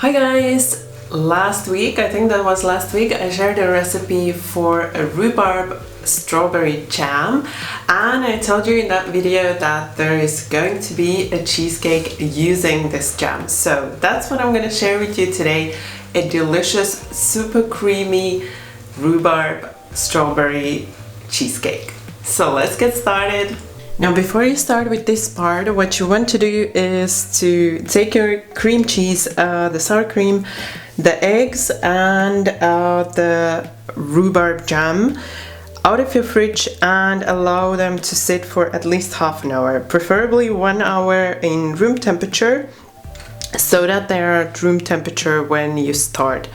Hi guys! Last week, I think that was last week, I shared a recipe for a rhubarb strawberry jam, and I told you in that video that there is going to be a cheesecake using this jam. So that's what I'm going to share with you today, a delicious, super creamy rhubarb strawberry cheesecake. So let's get started. Now before you start with this part, what you want to do is to take your cream cheese, the sour cream, the eggs and the rhubarb jam out of your fridge and allow them to sit for at least half an hour, preferably 1 hour in room temperature, so that they are at room temperature when you start.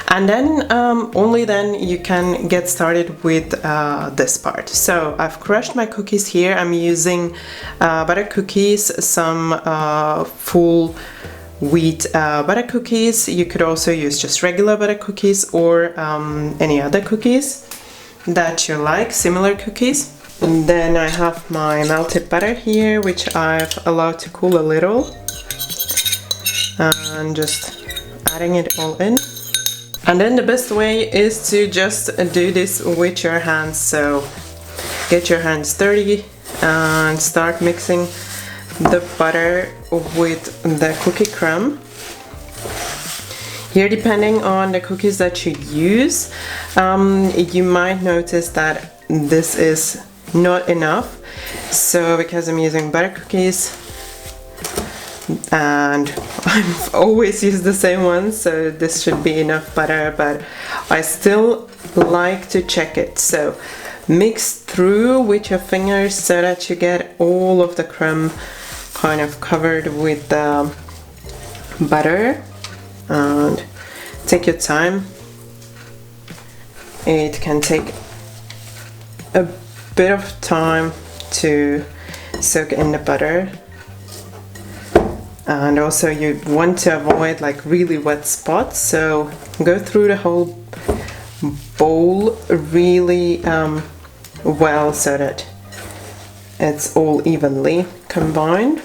And then only then you can get started with this part. So I've crushed my cookies here. I'm using butter cookies, some full wheat butter cookies. You could also use just regular butter cookies or any other cookies that you like, similar cookies. And then I have my melted butter here, which I've allowed to cool a little. And just adding it all in. And then the best way is to just do this with your hands. So get your hands dirty and start mixing the butter with the cookie crumb. Here, depending on the cookies that you use, you might notice that this is not enough. So because I'm using butter cookies, and I've always used the same one, so this should be enough butter, but I still like to check it. So mix through with your fingers so that you get all of the crumb kind of covered with the butter, and take your time. It can take a bit of time to soak in the butter. And also you want to avoid like really wet spots, so go through the whole bowl really well so that it's all evenly combined.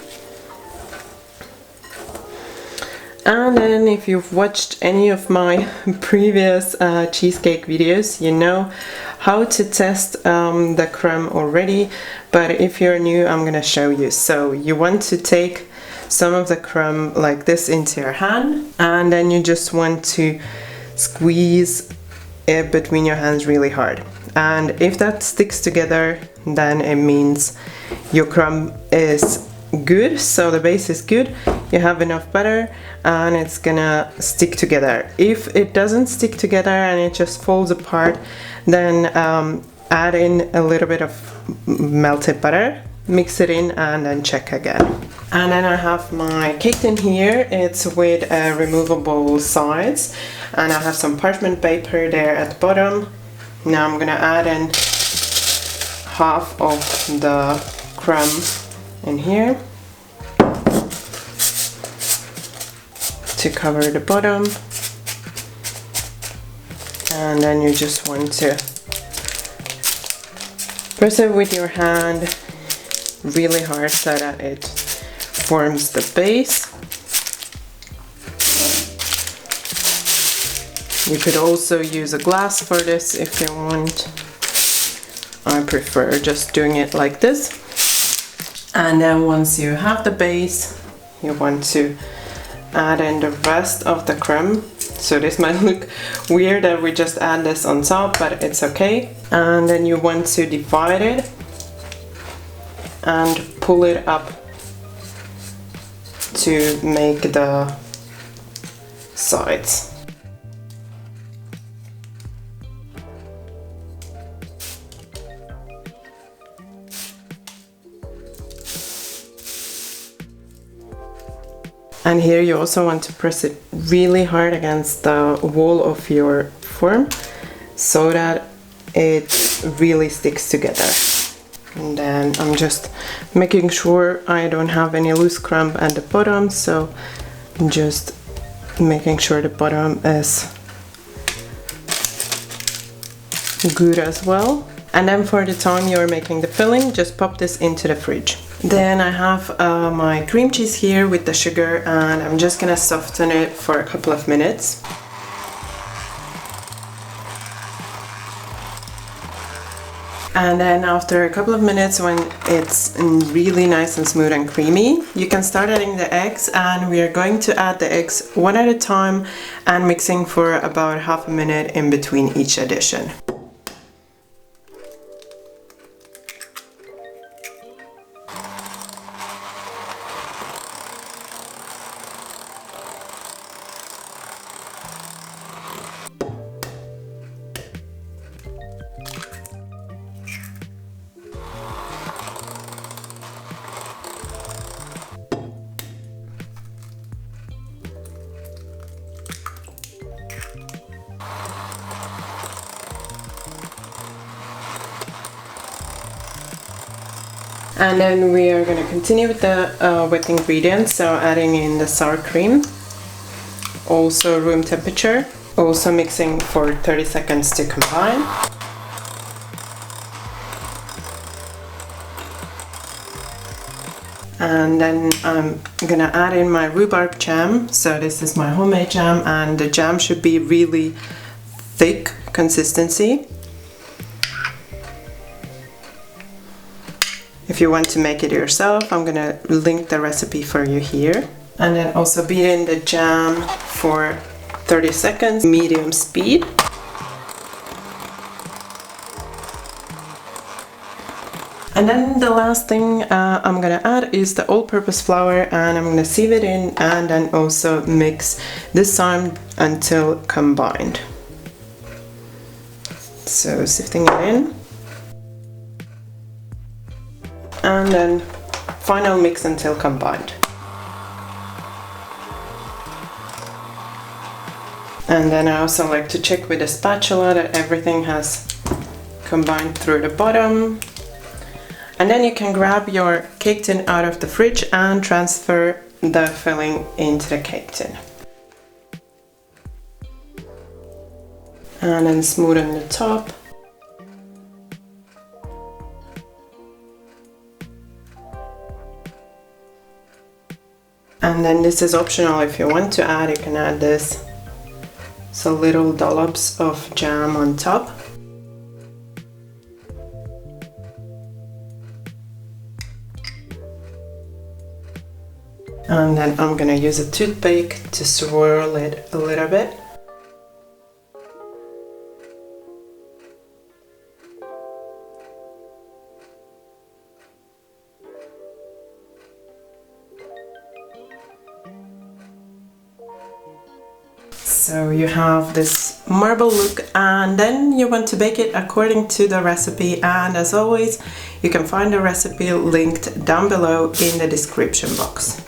And then if you've watched any of my previous cheesecake videos, you know how to test the crumb already, but if you're new, I'm gonna show you. So you want to take some of the crumb like this into your hand, and then you just want to squeeze it between your hands really hard. And if that sticks together, then it means your crumb is good, so the base is good, you have enough butter and it's gonna stick together. If it doesn't stick together and it just falls apart, then add in a little bit of melted butter, mix it in, and then check again. And then I have my cake tin here. It's with removable sides, and I have some parchment paper there at the bottom. Now I'm gonna add in half of the crumb in here to cover the bottom, and then you just want to press it with your hand really hard so that it forms the base. You could also use a glass for this if you want. I prefer just doing it like this. And then once you have the base, you want to add in the rest of the crumb. So this might look weird that we just add this on top, but it's okay. And then you want to divide it and pull it up to make the sides. And here you also want to press it really hard against the wall of your form so that it really sticks together. And then I'm just making sure I don't have any loose crumb at the bottom, so I'm just making sure the bottom is good as well. And then for the time you're making the filling, just pop this into the fridge. Then I have my cream cheese here with the sugar, and I'm just gonna soften it for a couple of minutes. And then after a couple of minutes, when it's really nice and smooth and creamy, you can start adding the eggs, and we are going to add the eggs one at a time and mixing for about half a minute in between each addition. And then we are going to continue with the wet ingredients, so adding in the sour cream, also room temperature, also mixing for 30 seconds to combine. And then I'm going to add in my rhubarb jam, so this is my homemade jam, and the jam should be really thick consistency. If you want to make it yourself, I'm gonna link the recipe for you here. And then also beat in the jam for 30 seconds, medium speed. And then the last thing I'm gonna add is the all-purpose flour, and I'm gonna sieve it in and then also mix this time until combined. So sifting it in. And then final mix until combined. And then I also like to check with a spatula that everything has combined through the bottom. And then you can grab your cake tin out of the fridge and transfer the filling into the cake tin. And then smoothen the top. And then this is optional. If you want to add, you can add this. So little dollops of jam on top. And then I'm gonna use a toothpick to swirl it a little bit. So you have this marble look, and then you want to bake it according to the recipe, and as always you can find the recipe linked down below in the description box.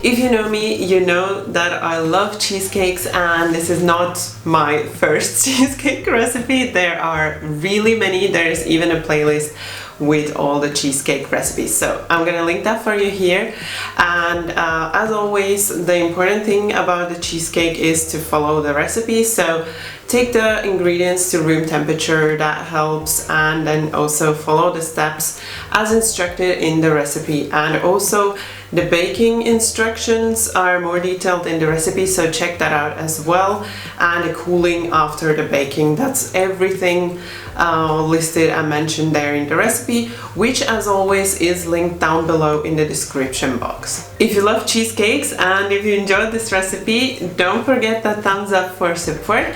If you know me, you know that I love cheesecakes, and this is not my first cheesecake recipe. There are really many. There's even a playlist with all the cheesecake recipes, so I'm gonna link that for you here. And as always, the important thing about the cheesecake is to follow the recipe. So take the ingredients to room temperature, that helps, and then also follow the steps as instructed in the recipe. And also the baking instructions are more detailed in the recipe, so check that out as well. And the cooling after the baking, that's everything listed and mentioned there in the recipe, which as always is linked down below in the description box. If you love cheesecakes and if you enjoyed this recipe, don't forget that thumbs up for support.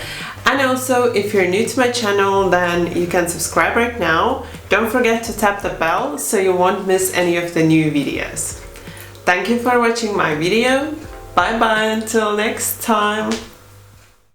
And also, if you're new to my channel, then you can subscribe right now. Don't forget to tap the bell so you won't miss any of the new videos. Thank you for watching my video. Bye bye until next time.